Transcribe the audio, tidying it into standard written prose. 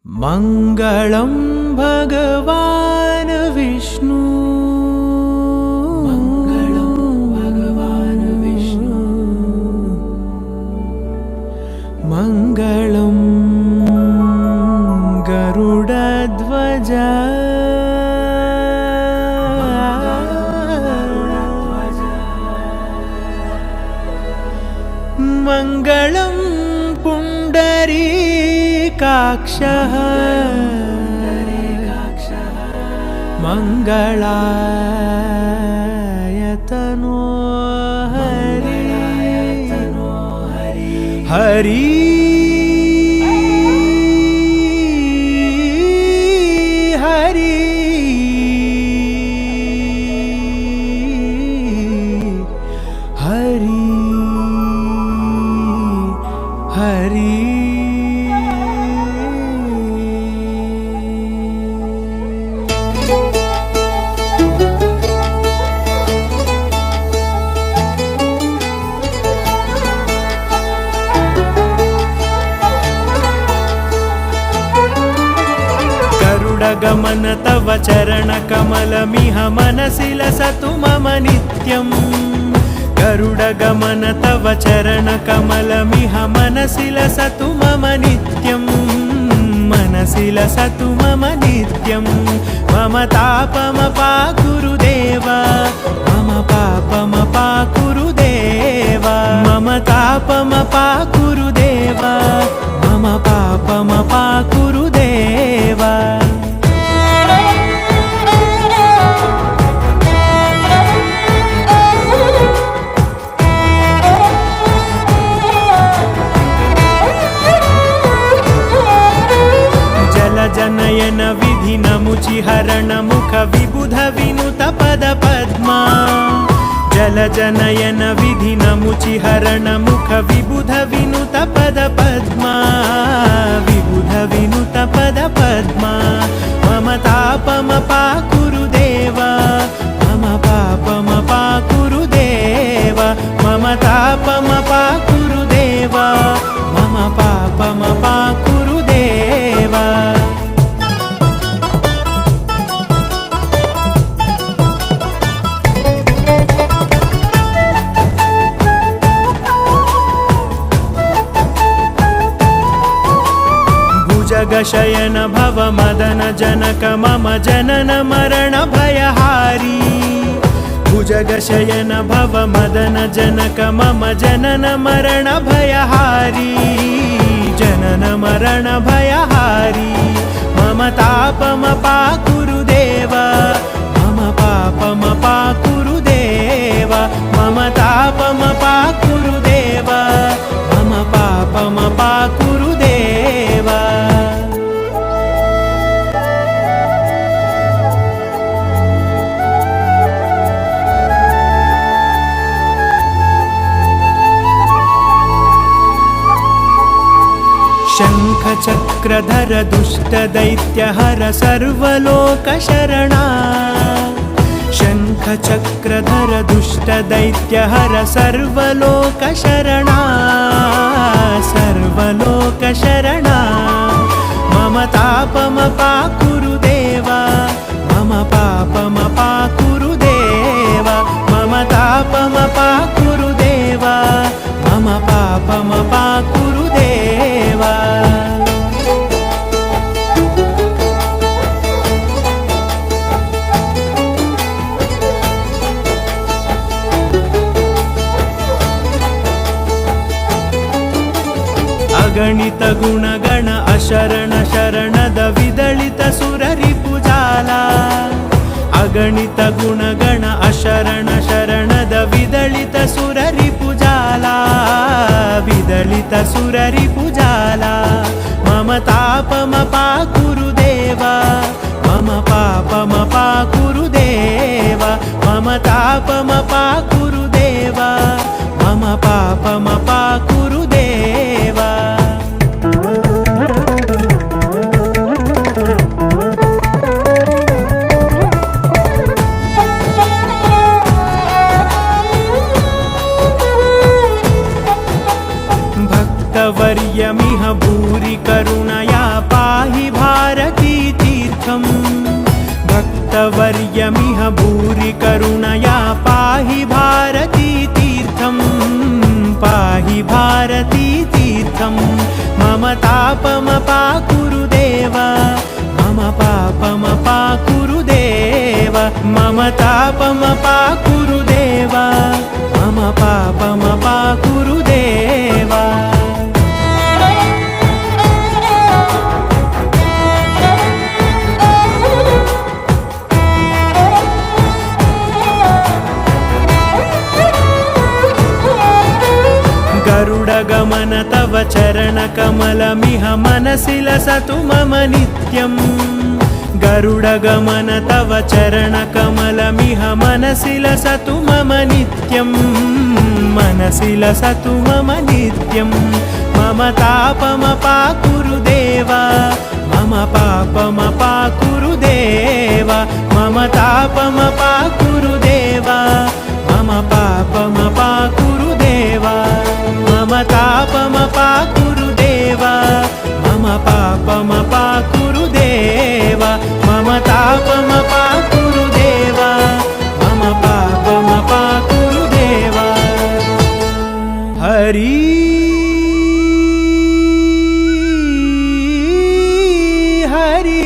मङ्गलं भगवान् विष्णु मङ्गलं भगवान् विष्णु मङ्गलं गरुडध्वज मङ्गलं पुण्डरीकाक्षः मङ्गलायतनो हरि हरि हरि हरि हरि गरुडगमन तव चरणकमलमिह मनसि लसतु मम नित्यम् गरुडगमन तव चरणकमलमिह मनसि लसतु मम नित्यं मनसि लसतु मम नित्यं मम तापमपाकुरु देव मम पापमपाकुरु देव मम तापमपाकुरु देव मम पापमपाकुरु देव जनयन विधिनमुचिहरण मुख विबुध विनुत पद पद्मा जलजनयन विधिनमुचिहरण मुख विबुध विनुत पद पद्मा विबुध विनुत पद पद्मा मम तापमपाकुरु देव मम पापमपाकुरु देव मम तापमपाकुरु देव मम पापमपाकुरु देव जगशयन भव मदन जनक मम जनन मरण भयहारी भुजगशयन भव मदन जनक मम जनन मरण भयहारी जनन मरण भयहारी मम तापमपाकुरु देव मम पापमपाकुरु देव मम तापमपाकुरु देव मम पापमपाकुरु देव शङ्खचक्रधर दुष्टदैत्यहर सर्वलोकशरणा शङ्खचक्रधर दुष्टदैत्यहर सर्वलोकशरणा सर्वलोकशरणा मम तापमपाकुरु देव मम पापमपाकुरु देव मम तापमपाकुरु देव मम पापमपाकुरु देव अगणित गुणगण अशरण शरणद विदलित सुररिपुजाला अगणित गुणगण अशरण शरणद विदलित सुररिपुजाला विदलित सुररिपुजाला मम तापमपाकुरु देव मम पापमपाकुरु देव मम तापमपाकुरु देव मम पापमपाकुरु देव भक्तवर्यमिह भूरि करुणया पाहि व्रतवर्यमिह भूरि करुणया पाहि भारती तीर्थं पाहि भारती तीर्थं मम तापमपाकुरु देव मम पापमपाकुरु देव मम तापमपाकुरु देव मम पापमपाकुरु देव गरुडगमन तव चरणकमलमिह मनसि लसतु मम नित्यम् गरुडगमन तव चरणकमलमिह मनसि लसतु मम नित्यम् मनसि लसतु मम नित्यम् मम तापमपाकुरु देव मम पापमपाकुरु देव मम तापमपाकुरु देव मम पापमपाकुरु देव मम तापमपाकुरु देव मम पापमपाकुरु देव मम तापमपाकुरु देव मम पापमपाकुरु देव हरि हरि